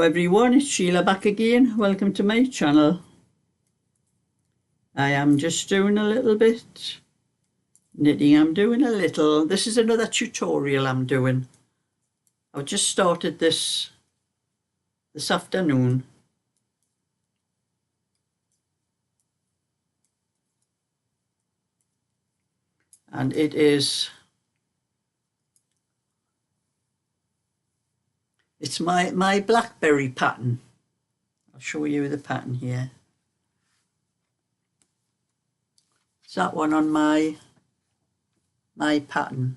everyone, it's Sheila back again. Welcome to my channel. I am just doing a little bit knitting. I'm doing a little. This is another tutorial I'm doing. I've just started this afternoon. And it's my blackberry pattern. I'll show you the pattern here. It's that one on my pattern,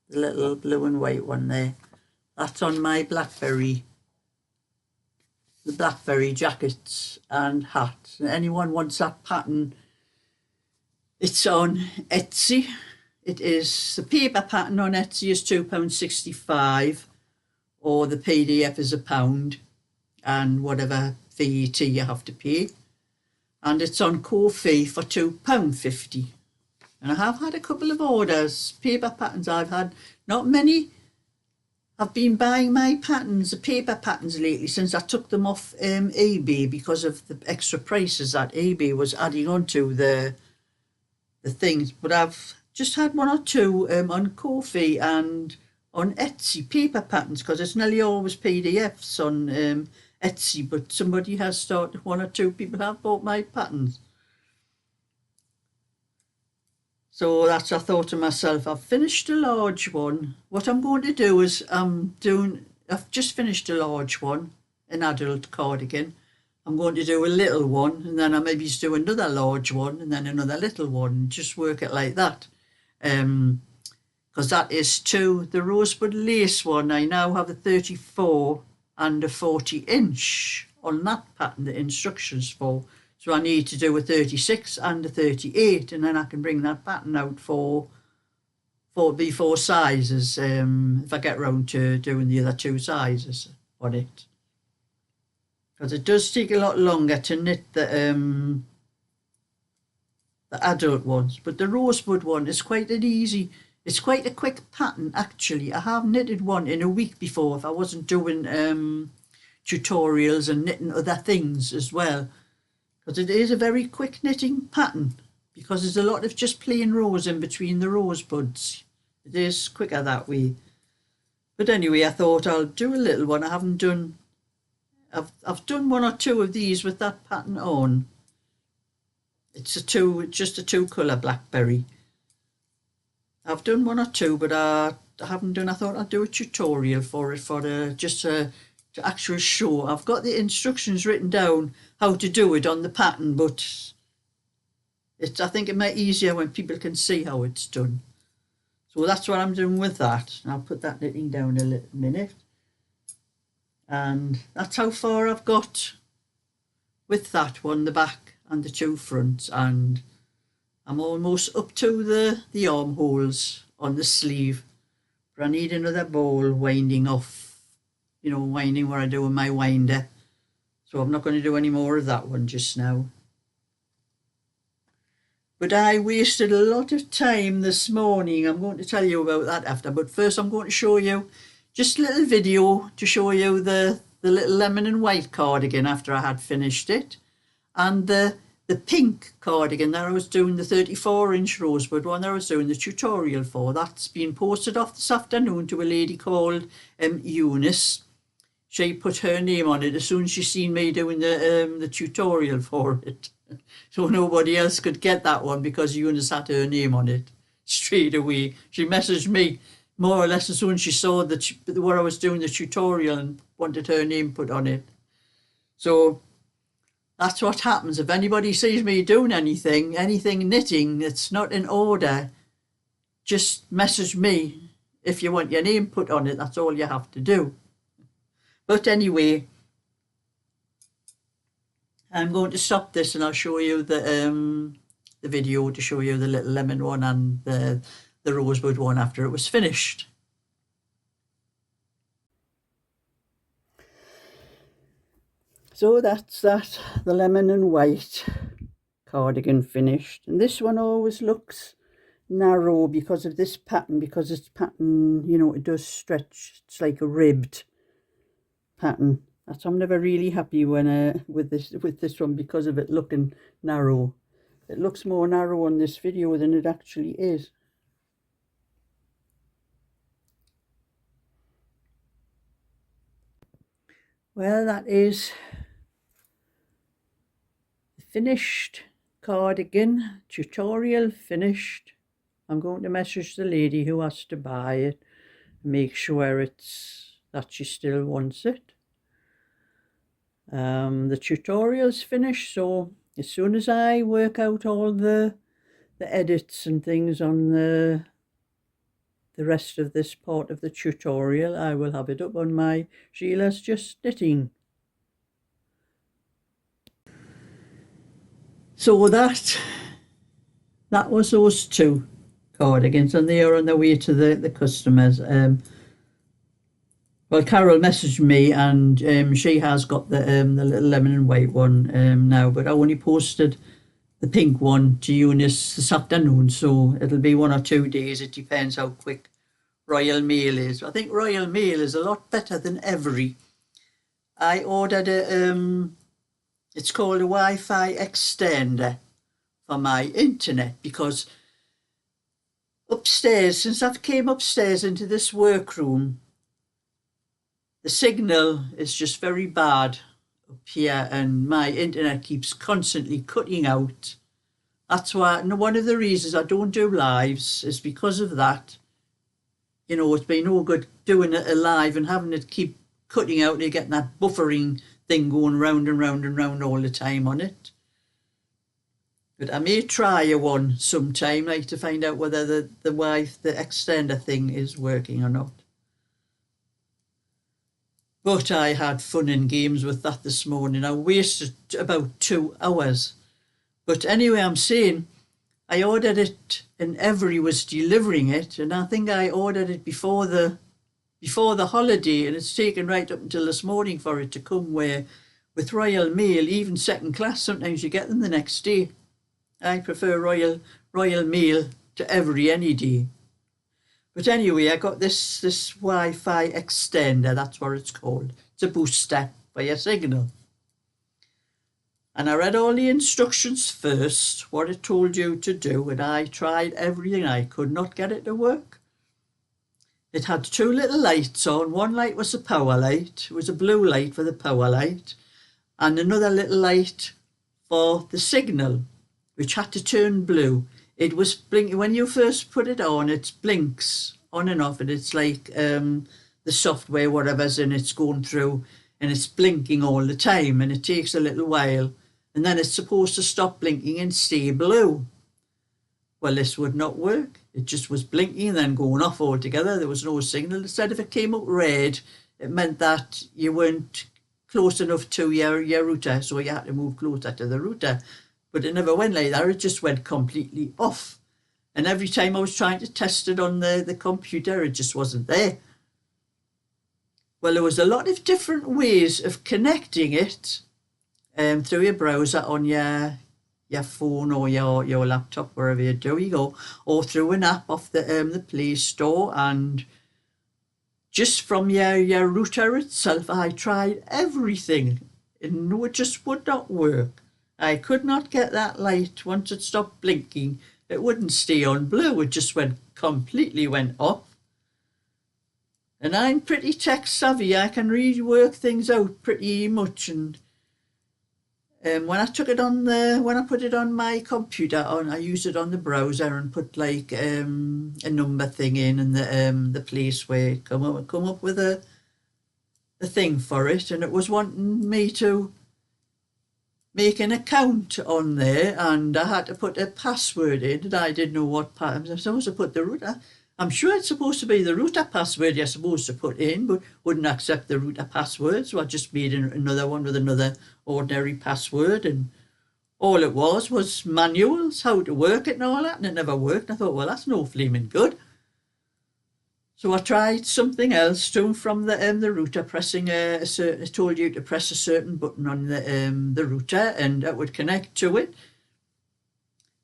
the little blue and white one there. That's on my blackberry, the blackberry jackets and hats. And anyone wants that pattern, it's on Etsy. It is, the paper pattern on Etsy is £2.65, or the PDF is £1, and whatever VAT you have to pay. And it's on Ko-fi for £2.50. And I have had a couple of orders, paper patterns I've had. Not many. I've been buying my patterns, the paper patterns lately, since I took them off eBay because of the extra prices that eBay was adding on to the things. But I've just had one or two on Ko-fi and on Etsy, paper patterns, because it's nearly always PDFs on Etsy. But somebody has started, one or two people have bought my patterns. So that's, I thought to myself, I've finished a large one. What I'm going to do is I've just finished a large one, an adult cardigan. I'm going to do a little one, and then I maybe do another large one, and then another little one, and just work it like that. Because that is the rosebud lace one. I now have a 34 and a 40-inch on that pattern, the instructions for. So I need to do a 36 and a 38, and then I can bring that pattern out for four sizes if I get round to doing the other two sizes on it. Because it does take a lot longer to knit the adult ones, but the rosebud one is quite an easy. It's quite a quick pattern actually. I have knitted one in a week before if I wasn't doing tutorials and knitting other things as well. But it is a very quick knitting pattern because there's a lot of just plain rows in between the rosebuds. It is quicker that way. But anyway, I thought I'll do a little one. I haven't done, I've done one or two of these with that pattern on. It's just a two colour blackberry. I've done one or two, but I haven't done, I thought I'd do a tutorial for it, just to actually show. I've got the instructions written down how to do it on the pattern, but I think it might be easier when people can see how it's done. So that's what I'm doing with that. I'll put that knitting down a little minute. And that's how far I've got with that one, the back and the two fronts, and I'm almost up to the armholes on the sleeve. But I need another ball winding off, you know, winding where I do with my winder. So I'm not going to do any more of that one just now. But I wasted a lot of time this morning. I'm going to tell you about that after. But first I'm going to show you just a little video to show you the little lemon and white cardigan after I had finished it. And the pink cardigan that I was doing, the 34-inch rosebud one that I was doing the tutorial for. That's been posted off this afternoon to a lady called Eunice. She put her name on it as soon as she seen me doing the tutorial for it. So nobody else could get that one because Eunice had her name on it straight away. She messaged me more or less as soon as she saw where I was doing the tutorial and wanted her name put on it. So that's what happens. If anybody sees me doing anything knitting that's not in order, just message me if you want your name put on it. That's all you have to do. But anyway, I'm going to stop this and I'll show you the video to show you the little lemon one and the rosebud one after it was finished. So that's that, the lemon and white cardigan finished. And this one always looks narrow because of this pattern, because it's pattern, you know, it does stretch. It's like a ribbed pattern. I'm never really happy when with this one because of it looking narrow. It looks more narrow on this video than it actually is. Well, that is finished cardigan tutorial finished. I'm going to message the lady who has to buy it, make sure that she still wants it. The tutorial's finished, so as soon as I work out all the edits and things on the rest of this part of the tutorial, I will have it up on my Sheila's Just Knitting. So that was those two cardigans, and they are on their way to the customers. Well, Carol messaged me, and she has got the little lemon and white one now, but I only posted the pink one to Eunice this afternoon, so it'll be 1 or 2 days. It depends how quick Royal Mail is. I think Royal Mail is a lot better than Every. I ordered it's called a Wi-Fi extender for my internet, because upstairs, since I've came upstairs into this workroom, the signal is just very bad up here, and my internet keeps constantly cutting out. That's why, and one of the reasons I don't do lives is because of that. You know, it's been no good doing it live and having it keep cutting out, and you're getting that buffering thing going round and round and round all the time on it. But I may try a one sometime, like, to find out whether the extender thing is working or not. But I had fun and games with that this morning. I wasted about 2 hours. But anyway, I'm saying I ordered it and Every was delivering it, and I think I ordered it before the holiday, and it's taken right up until this morning for it to come, where with Royal Mail, even second class, sometimes you get them the next day. I prefer Royal Mail to Every any day. But anyway, I got this Wi-Fi extender, that's what it's called. It's a booster for your signal. And I read all the instructions first, what it told you to do, and I tried everything. I could not get it to work. It had 2 little lights on. One light was a power light. It was a blue light for the power light, and another little light for the signal, which had to turn blue. It was blinking. When you first put it on, it blinks on and off, and it's like the software, whatever's in it's going through, and it's blinking all the time, and it takes a little while, and then it's supposed to stop blinking and stay blue. Well, this would not work. It just was blinking and then going off altogether. There was no signal. Instead, if it came up red, it meant that you weren't close enough to your router, so you had to move closer to the router. But it never went like that. It just went completely off. And every time I was trying to test it on the computer, it just wasn't there. Well, there was a lot of different ways of connecting it through your browser on your phone or your laptop, wherever you go, or through an app off the Play Store, and just from your router itself. I tried everything, and it just would not work. I could not get that light. Once it stopped blinking, it wouldn't stay on blue. It just completely went off. And I'm pretty tech savvy. I can really work things out pretty much. And when I put it on my computer, I used it on the browser and put like a number thing in, and the place where it come up with a thing for it, and it was wanting me to make an account on there, and I had to put a password in, and I didn't know what password. I'm supposed to put the router. I'm sure it's supposed to be the router password you're supposed to put in, but wouldn't accept the router password, so I just made another one with another ordinary password, and all it was manuals, how to work it and all that, and it never worked. I thought, well, that's no flaming good. So I tried something else too from the router, pressing it told you to press a certain button on the router, and it would connect to it.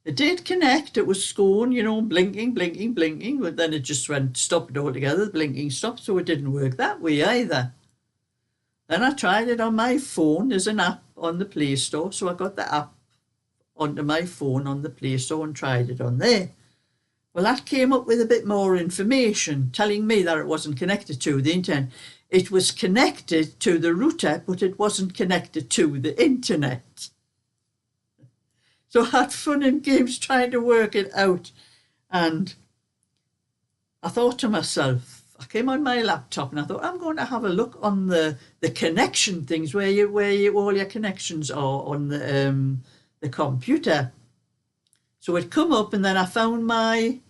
It did connect. It was going, blinking, but then it just stopped altogether. The blinking stopped, so it didn't work that way either. Then I tried it on my phone. There's an app on the Play Store, so I got the app onto my phone on the Play Store and tried it on there. Well, that came up with a bit more information telling me that it wasn't connected to the internet. It was connected to the router, but it wasn't connected to the internet. So I had fun and games trying to work it out. And I thought to myself, I came on my laptop and I thought, I'm going to have a look on the connection things where all your connections are on the computer. So it come up, and then I found my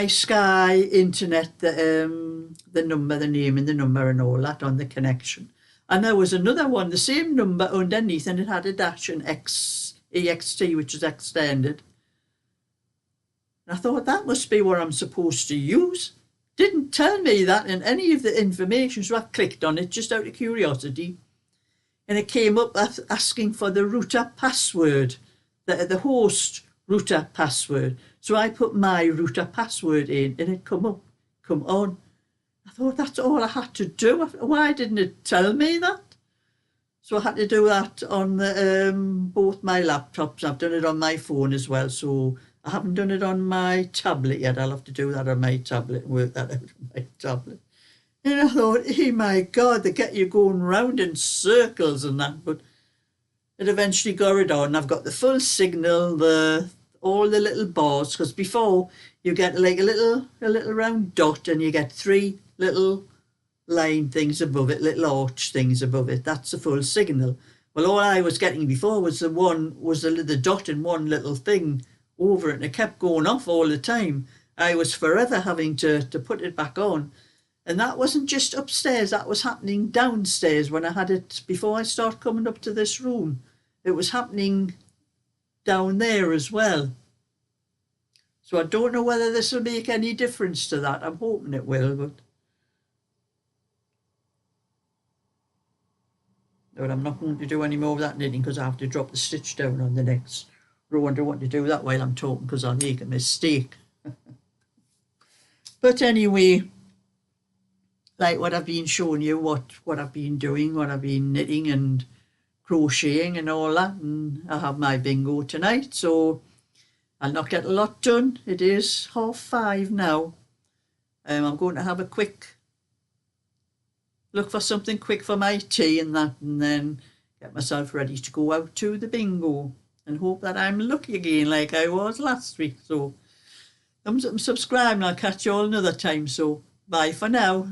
Sky internet, the number, the name and the number and all that on the connection. And there was another one, the same number underneath, and it had a dash and EXT, which is extended. And I thought, that must be what I'm supposed to use. Didn't tell me that in any of the information, so I clicked on it just out of curiosity. And it came up asking for the router password, the host router password. So I put my router password in, and it come on. I thought, that's all I had to do. Why didn't it tell me that? So I had to do that on both my laptops. I've done it on my phone as well, so I haven't done it on my tablet yet. I'll have to do that on my tablet and work that out on my tablet. And I thought, oh my God, they get you going round in circles and that. But it eventually got it on. I've got the full signal, all the little bars, because before you get like a little round dot, and you get 3 little line things above it, little arch things above it. That's the full signal. Well, all I was getting before was the dot and one little thing over it, and it kept going off all the time. I was forever having to put it back on. And that wasn't just upstairs, that was happening downstairs when I had it, before I start coming up to this room. It was happening down there as well. So I don't know whether this will make any difference to that. I'm hoping it will, but I'm not going to do any more of that knitting, because I have to drop the stitch down on the next row, and I don't want to do that while I'm talking because I'll make a mistake. But anyway, like what I've been showing you, what I've been doing, what I've been knitting and crocheting and all that, and I have my bingo tonight, so I'll not get a lot done. It is 5:30 now. I'm going to have a quick look for something quick for my tea and that, and then get myself ready to go out to the bingo and hope that I'm lucky again like I was last week. So thumbs up and subscribe, and I'll catch you all another time. So bye for now.